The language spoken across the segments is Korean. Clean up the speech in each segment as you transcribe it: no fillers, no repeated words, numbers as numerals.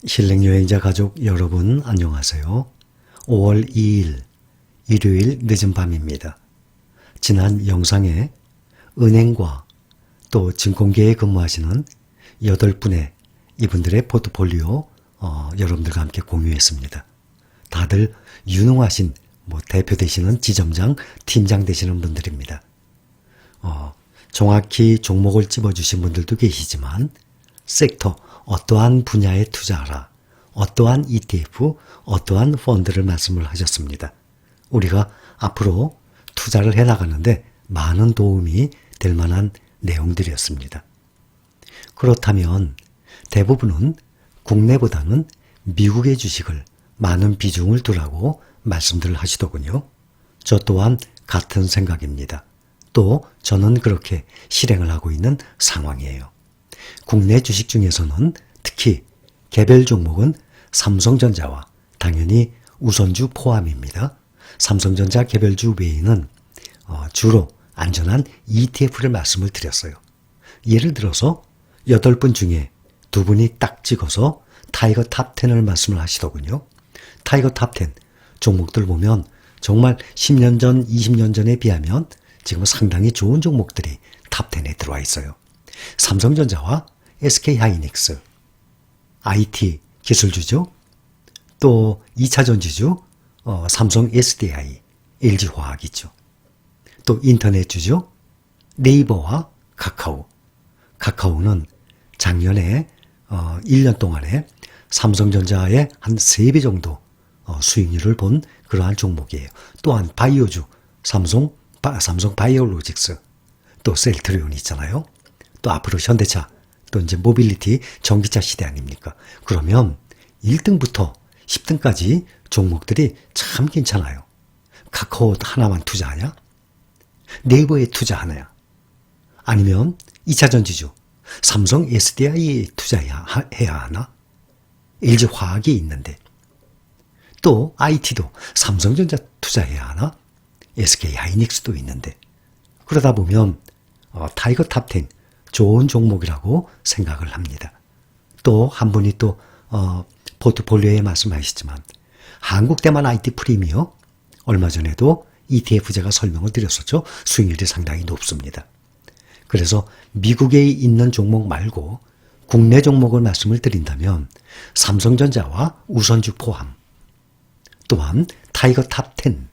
힐링여행자 가족 여러분 안녕하세요. 5월 2일 일요일 늦은 밤입니다. 지난 영상에 은행과 또 증권계에 근무하시는 8분의 이분들의 포트폴리오 여러분들과 함께 공유했습니다. 다들 유능하신 대표 되시는 지점장, 팀장 되시는 분들입니다. 정확히 종목을 찝어주신 분들도 계시지만 섹터, 어떠한 분야에 투자하라, 어떠한 ETF, 어떠한 펀드를 말씀을 하셨습니다. 우리가 앞으로 투자를 해나가는데 많은 도움이 될 만한 내용들이었습니다. 그렇다면 대부분은 국내보다는 미국의 주식을 많은 비중을 두라고 말씀들을 하시더군요. 저 또한 같은 생각입니다. 또 저는 그렇게 실행을 하고 있는 상황이에요. 국내 주식 중에서는 특히 개별 종목은 삼성전자와 당연히 우선주 포함입니다. 삼성전자 개별주 외에는 주로 안전한 ETF를 말씀을 드렸어요. 예를 들어서 8분 중에 2분이 딱 찍어서 타이거 탑10을 말씀을 하시더군요. 타이거 탑10 종목들 보면 정말 10년 전, 20년 전에 비하면 지금 상당히 좋은 종목들이 탑10에 들어와 있어요. 삼성전자와 SK하이닉스, IT 기술주죠. 또 2차 전지주 삼성 SDI, LG화학이죠. 또 인터넷주죠. 네이버와 카카오. 카카오는 작년에 1년 동안에 삼성전자의 한 3배 정도 수익률을 본 그러한 종목이에요. 또한 바이오주, 삼성 바이오로직스, 또 셀트리온 있잖아요. 또 앞으로 현대차, 또 이제 모빌리티 전기차 시대 아닙니까? 그러면 1등부터 10등까지 종목들이 참 괜찮아요. 카카오 하나만 투자하냐? 네이버에 투자하냐? 아니면 2차 전지주 삼성 SDI에 투자해야 하나? LG화학이 있는데 또 IT도 삼성전자 투자해야 하나? SK하이닉스도 있는데 그러다 보면 타이거 탑10 좋은 종목이라고 생각을 합니다. 또 한 분이 또 포트폴리오에 말씀하시지만 한국대만 IT 프리미어 얼마 전에도 ETF 제가 설명을 드렸었죠. 수익률이 상당히 높습니다. 그래서 미국에 있는 종목 말고 국내 종목을 말씀을 드린다면 삼성전자와 우선주 포함 또한 타이거 탑10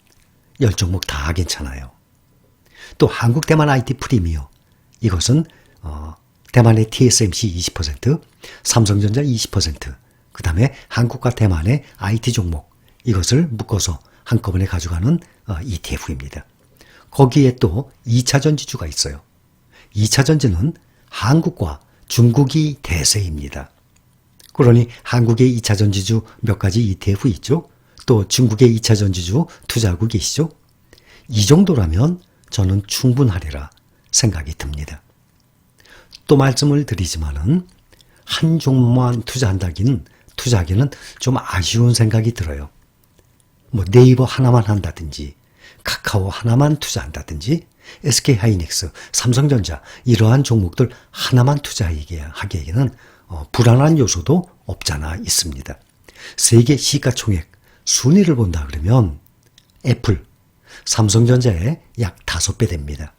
10종목 다 괜찮아요. 또 한국대만 IT 프리미어 이것은 대만의 TSMC 20%, 삼성전자 20%, 그 다음에 한국과 대만의 IT 종목 이것을 묶어서 한꺼번에 가져가는 ETF입니다. 거기에 또 2차 전지주가 있어요. 2차 전지는 한국과 중국이 대세입니다. 그러니 한국의 2차 전지주 몇 가지 ETF 있죠. 또 중국의 2차 전지주 투자하고 계시죠. 이 정도라면 저는 충분하리라 생각이 듭니다. 또 말씀을 드리지만은 한 종목만 투자하기는 좀 아쉬운 생각이 들어요. 네이버 하나만 한다든지 카카오 하나만 투자한다든지 SK하이닉스, 삼성전자 이러한 종목들 하나만 투자하기에는 불안한 요소도 없잖아 있습니다. 세계 시가총액 순위를 본다 그러면 애플, 삼성전자의 약 5배 됩니다.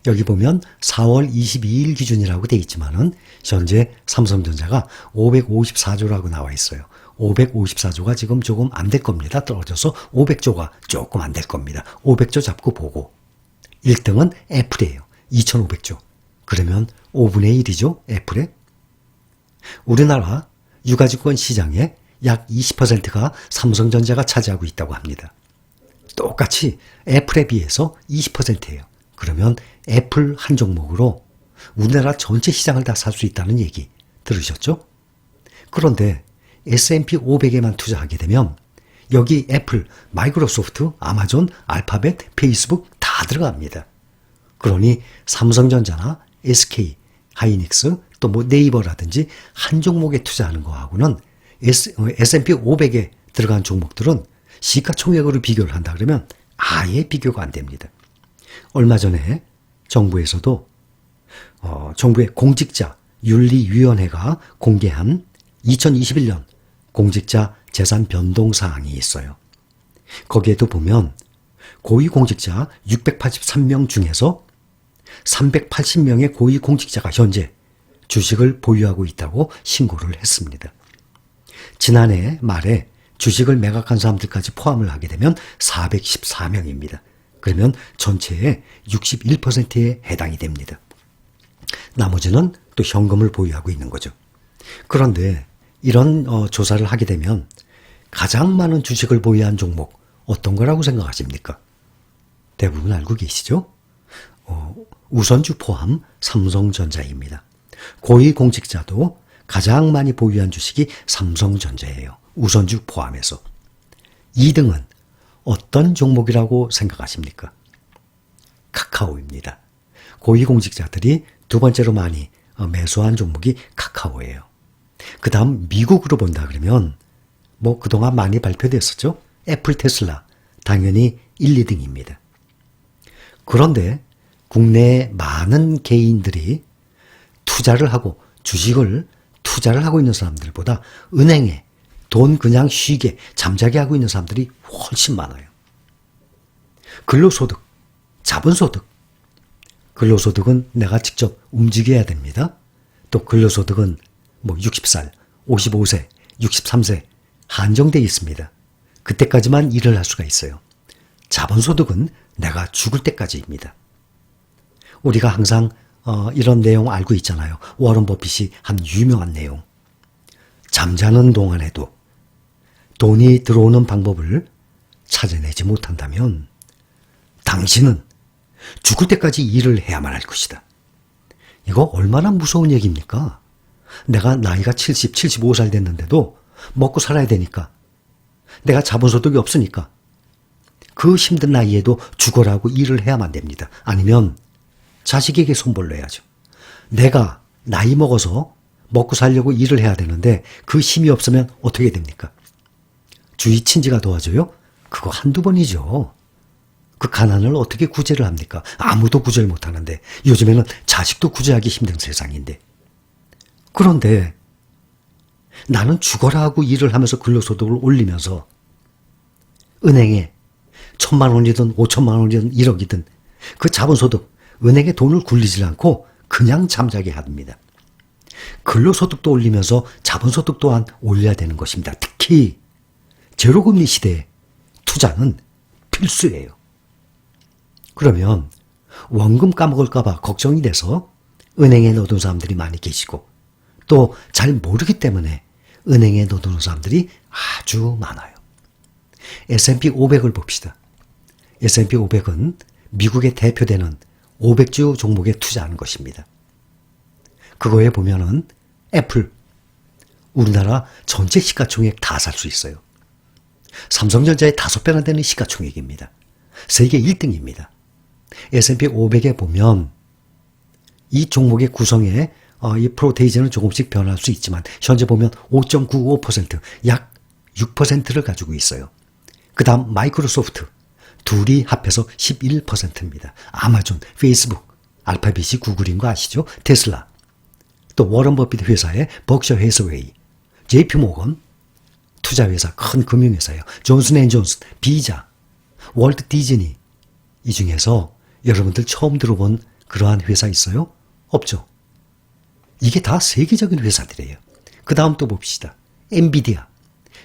여기 보면 4월 22일 기준이라고 되어 있지만은 현재 삼성전자가 554조라고 나와 있어요. 554조가 지금 조금 안 될 겁니다. 떨어져서 500조가 조금 안 될 겁니다. 500조 잡고 보고 1등은 애플이에요. 2500조. 그러면 5분의 1이죠. 애플에. 우리나라 유가증권 시장의 약 20%가 삼성전자가 차지하고 있다고 합니다. 똑같이 애플에 비해서 20%예요. 그러면 애플 한 종목으로 우리나라 전체 시장을 다 살 수 있다는 얘기 들으셨죠? 그런데 S&P 500에만 투자하게 되면 여기 애플, 마이크로소프트, 아마존, 알파벳, 페이스북 다 들어갑니다. 그러니 삼성전자나 SK, 하이닉스, 또 네이버라든지 한 종목에 투자하는 거하고는 S&P 500에 들어간 종목들은 시가총액으로 비교를 한다 그러면 아예 비교가 안 됩니다. 얼마 전에 정부에서도 정부의 공직자 윤리위원회가 공개한 2021년 공직자 재산 변동 사항이 있어요. 거기에도 보면 고위공직자 683명 중에서 380명의 고위공직자가 현재 주식을 보유하고 있다고 신고를 했습니다. 지난해 말에 주식을 매각한 사람들까지 포함을 하게 되면 414명입니다. 그러면 전체의 61%에 해당이 됩니다. 나머지는 또 현금을 보유하고 있는 거죠. 그런데 이런 조사를 하게 되면 가장 많은 주식을 보유한 종목 어떤 거라고 생각하십니까? 대부분 알고 계시죠? 우선주 포함 삼성전자입니다. 고위공직자도 가장 많이 보유한 주식이 삼성전자예요. 우선주 포함해서. 2등은 어떤 종목이라고 생각하십니까? 카카오입니다. 고위공직자들이 두 번째로 많이 매수한 종목이 카카오예요. 그 다음 미국으로 본다 그러면 그동안 많이 발표됐었죠. 애플, 테슬라 당연히 1, 2등입니다. 그런데 국내에 많은 개인들이 투자를 하고 주식을 투자를 하고 있는 사람들보다 은행에 돈 그냥 쉬게 잠자게 하고 있는 사람들이 훨씬 많아요. 근로소득, 자본소득. 근로소득은 내가 직접 움직여야 됩니다. 또 근로소득은 60살, 55세, 63세 한정되어 있습니다. 그때까지만 일을 할 수가 있어요. 자본소득은 내가 죽을 때까지입니다. 우리가 항상 이런 내용 알고 있잖아요. 워런 버핏이 한 유명한 내용. 잠자는 동안에도 돈이 들어오는 방법을 찾아내지 못한다면 당신은 죽을 때까지 일을 해야만 할 것이다. 이거 얼마나 무서운 얘기입니까? 내가 나이가 70, 75살 됐는데도 먹고 살아야 되니까. 내가 자본소득이 없으니까. 그 힘든 나이에도 죽어라고 일을 해야만 됩니다. 아니면 자식에게 손벌려야죠. 내가 나이 먹어서 먹고 살려고 일을 해야 되는데 그 힘이 없으면 어떻게 됩니까? 주위 친지가 도와줘요? 그거 한두 번이죠. 그 가난을 어떻게 구제를 합니까? 아무도 구제를 못하는데 요즘에는 자식도 구제하기 힘든 세상인데. 그런데 나는 죽어라 하고 일을 하면서 근로소득을 올리면서 은행에 1,000만 원이든 5천만 원이든 1억이든 그 자본소득, 은행에 돈을 굴리지 않고 그냥 잠자게 합니다. 근로소득도 올리면서 자본소득 또한 올려야 되는 것입니다. 특히 제로금리 시대에 투자는 필수예요. 그러면 원금 까먹을까 봐 걱정이 돼서 은행에 넣어둔 사람들이 많이 계시고 또 잘 모르기 때문에 은행에 넣어두는 사람들이 아주 많아요. S&P 500을 봅시다. S&P 500은 미국에 대표되는 500주 종목에 투자하는 것입니다. 그거에 보면은 애플, 우리나라 전체 시가총액 다 살 수 있어요. 삼성전자의 5배나 되는 시가총액입니다. 세계 1등입니다. S&P 500에 보면 이 종목의 구성에 이 프로테이지는 조금씩 변할 수 있지만 현재 보면 5.95%, 약 6%를 가지고 있어요. 그 다음 마이크로소프트, 둘이 합해서 11%입니다. 아마존, 페이스북, 알파벳이 구글인 거 아시죠? 테슬라, 또 워런 버핏 회사의 버크셔 해서웨이, JP 모건, 투자회사, 큰 금융회사예요. 존슨 앤 존슨, 비자, 월트 디즈니. 이 중에서 여러분들 처음 들어본 그러한 회사 있어요? 없죠? 이게 다 세계적인 회사들이에요. 그 다음 또 봅시다. 엔비디아,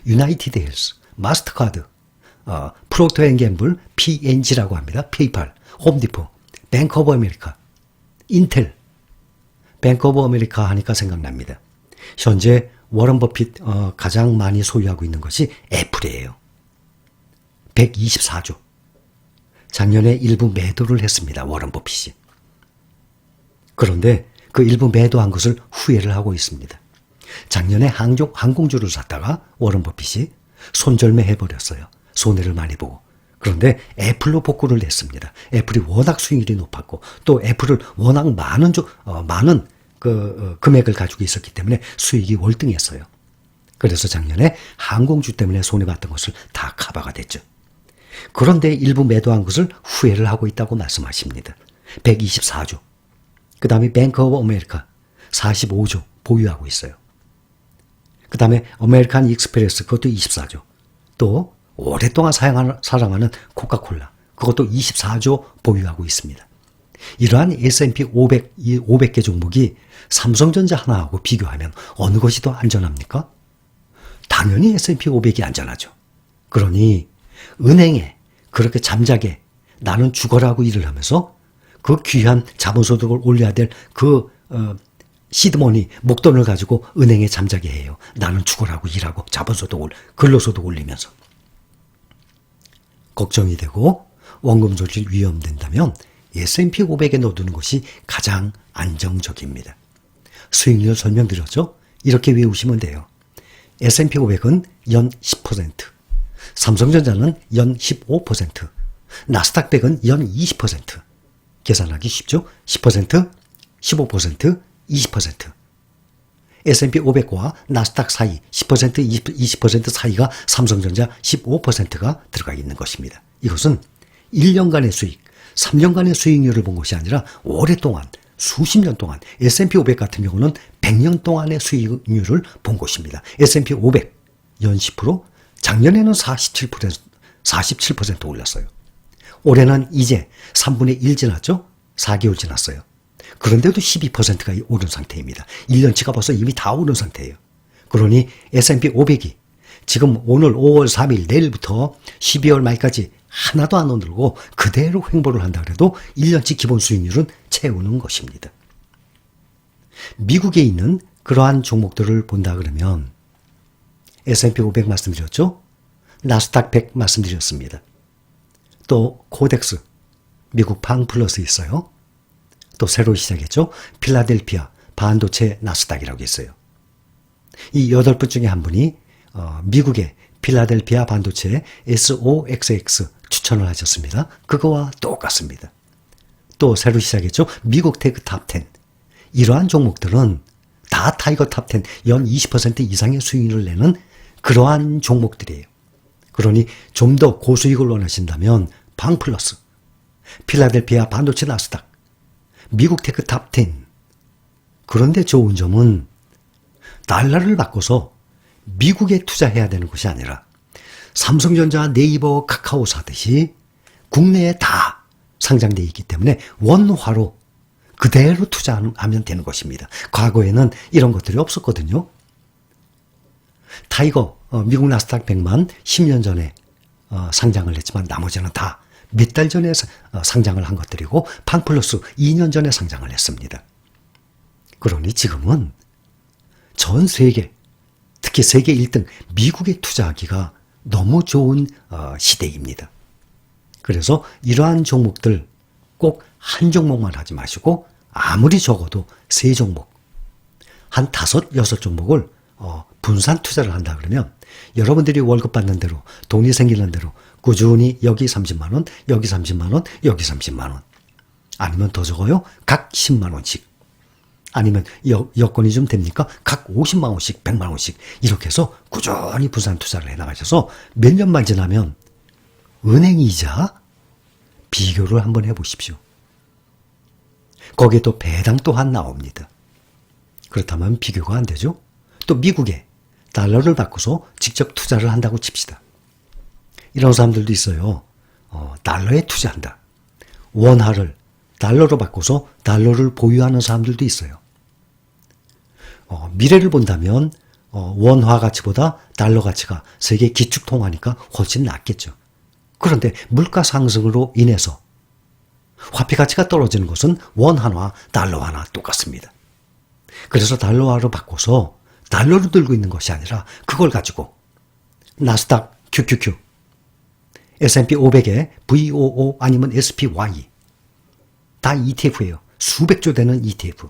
유나이티드 헬스, 마스터카드, 프로터 앤 갬블, P&G라고 합니다. 페이팔, 홈디포, 뱅크 오브 아메리카, 인텔. 뱅크 오브 아메리카 하니까 생각납니다. 현재 워런 버핏 가장 많이 소유하고 있는 것이 애플이에요. 124조. 작년에 일부 매도를 했습니다. 워런 버핏이. 그런데 그 일부 매도한 것을 후회를 하고 있습니다. 작년에 항공주를 샀다가 워런 버핏이 손절매 해버렸어요. 손해를 많이 보고. 그런데 애플로 복구를 냈습니다. 애플이 워낙 수익률이 높았고 또 애플을 워낙 많은 금액을 가지고 있었기 때문에 수익이 월등했어요. 그래서 작년에 항공주 때문에 손해봤던 것을 다 커버가 됐죠. 그런데 일부 매도한 것을 후회를 하고 있다고 말씀하십니다. 124조. 그 다음에 뱅크 오브 아메리카 45조 보유하고 있어요. 다음에 아메리칸 익스프레스, 그것도 24조. 또 오랫동안 사랑하는 코카콜라, 그것도 24조 보유하고 있습니다. 이러한 S&P 500개 종목이 삼성전자 하나하고 비교하면 어느 것이 더 안전합니까? 당연히 S&P 500이 안전하죠. 그러니 은행에 그렇게 잠자게 나는 죽어라고 일을 하면서 그 귀한 자본소득을 올려야 될 그 시드머니, 목돈을 가지고 은행에 잠자게 해요. 나는 죽어라고 일하고 자본소득을, 근로소득 올리면서. 걱정이 되고 원금 조질 위험된다면 S&P 500에 넣어두는 것이 가장 안정적입니다. 수익률 설명드렸죠? 이렇게 외우시면 돼요. S&P 500은 연 10%, 삼성전자는 연 15%, 나스닥 100은 연 20%. 계산하기 쉽죠? 10%, 15%, 20%. S&P 500과 나스닥 사이 10%, 20% 사이가 삼성전자 15%가 들어가 있는 것입니다. 이것은 1년간의 수익, 3년간의 수익률을 본 것이 아니라 오랫동안, 수십 년 동안, S&P 500 같은 경우는 100년 동안의 수익률을 본 것입니다. S&P 500, 연 10%, 작년에는 47% 올랐어요. 올해는 이제 3분의 1 지났죠? 4개월 지났어요. 그런데도 12%가 오른 상태입니다. 1년치가 벌써 이미 다 오른 상태예요. 그러니 S&P 500이 지금 오늘 5월 3일 내일부터 12월 말까지 하나도 안 오르고 그대로 횡보를 한다 그래도 1년치 기본 수익률은 채우는 것입니다. 미국에 있는 그러한 종목들을 본다 그러면 S&P 500 말씀드렸죠? 나스닥 100 말씀드렸습니다. 또 코덱스, 미국 팡플러스 있어요. 또 새로 시작했죠. 필라델피아 반도체 나스닥이라고 있어요. 이 8분 중에 한 분이 미국의 필라델피아 반도체 SOXX 추천을 하셨습니다. 그거와 똑같습니다. 또 새로 시작했죠. 미국 테크 탑 10. 이러한 종목들은 다 타이거 탑 10, 연 20% 이상의 수익률을 내는 그러한 종목들이에요. 그러니 좀 더 고수익을 원하신다면 팡플러스, 필라델피아 반도체 나스닥, 미국 테크 탑 10. 그런데 좋은 점은 달러를 바꿔서 미국에 투자해야 되는 것이 아니라 삼성전자, 네이버, 카카오 사듯이 국내에 다 상장되어 있기 때문에 원화로 그대로 투자하면 되는 것입니다. 과거에는 이런 것들이 없었거든요. 타이거, 미국 나스닥 100만 10년 전에 상장을 했지만 나머지는 다 몇 달 전에 상장을 한 것들이고 팡플러스 2년 전에 상장을 했습니다. 그러니 지금은 전 세계, 특히 세계 1등 미국에 투자하기가 너무 좋은 시대입니다. 그래서 이러한 종목들 꼭 한 종목만 하지 마시고 아무리 적어도 3종목, 한 5, 6종목을 분산 투자를 한다 그러면 여러분들이 월급 받는 대로 돈이 생기는 대로 꾸준히 여기 30만 원, 여기 30만 원, 여기 30만 원. 아니면 더 적어요. 각 10만 원씩. 아니면 여건이 좀 됩니까? 각 50만 원씩, 100만 원씩 이렇게 해서 꾸준히 분산 투자를 해나가셔서 몇 년만 지나면 은행이자 비교를 한번 해보십시오. 거기에 또 배당 또한 나옵니다. 그렇다면 비교가 안 되죠? 또 미국에 달러를 바꿔서 직접 투자를 한다고 칩시다. 이런 사람들도 있어요. 달러에 투자한다. 원화를 달러로 바꿔서 달러를 보유하는 사람들도 있어요. 미래를 본다면 원화 가치보다 달러 가치가 세계 기축통화니까 훨씬 낫겠죠. 그런데 물가 상승으로 인해서 화폐 가치가 떨어지는 것은 원화나 달러화나 똑같습니다. 그래서 달러화로 바꿔서 달러를 들고 있는 것이 아니라 그걸 가지고 나스닥 QQQ, S&P 500의 VOO 아니면 SPY 다 ETF예요. 수백조 되는 ETF.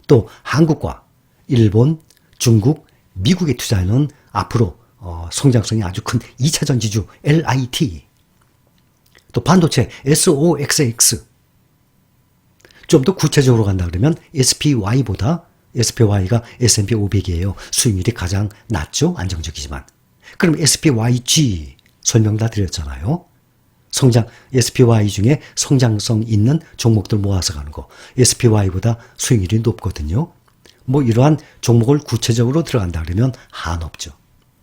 또 한국과 일본, 중국, 미국에 투자하는 앞으로 성장성이 아주 큰 2차 전지주 LIT, 또 반도체 SOXX. 좀 더 구체적으로 간다 그러면 SPY보다 SPY가 S&P 500이에요. 수익률이 가장 낮죠? 안정적이지만. 그럼 SPYG 설명 다 드렸잖아요. SPY 중에 성장성 있는 종목들 모아서 가는 거. SPY보다 수익률이 높거든요. 뭐 이러한 종목을 구체적으로 들어간다 그러면 한없죠.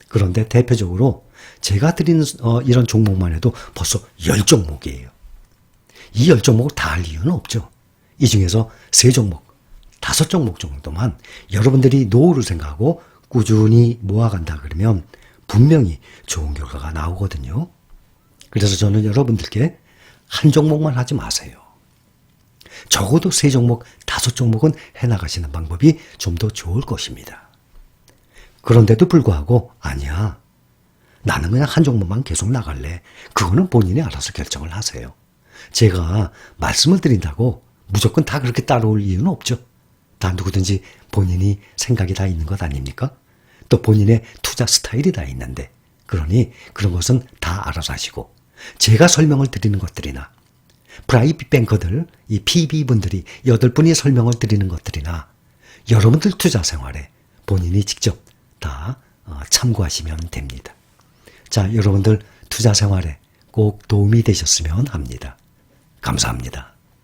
그런데 대표적으로 제가 드리는 이런 종목만 해도 벌써 10종목이에요. 이 10종목을 다 할 이유는 없죠. 이 중에서 3종목, 5종목 정도만 여러분들이 노후를 생각하고 꾸준히 모아간다 그러면 분명히 좋은 결과가 나오거든요. 그래서 저는 여러분들께 한 종목만 하지 마세요. 적어도 3종목, 5종목은 해나가시는 방법이 좀 더 좋을 것입니다. 그런데도 불구하고 아니야. 나는 그냥 한 종목만 계속 나갈래. 그거는 본인이 알아서 결정을 하세요. 제가 말씀을 드린다고 무조건 다 그렇게 따라올 이유는 없죠. 다 누구든지 본인이 생각이 다 있는 것 아닙니까? 또 본인의 투자 스타일이 다 있는데 그러니 그런 것은 다 알아서 하시고 제가 설명을 드리는 것들이나 프라이빗 뱅커들, 이 PB분들이 8분이 설명을 드리는 것들이나 여러분들 투자 생활에 본인이 직접 다 참고하시면 됩니다. 자, 여러분들 투자 생활에 꼭 도움이 되셨으면 합니다. 감사합니다.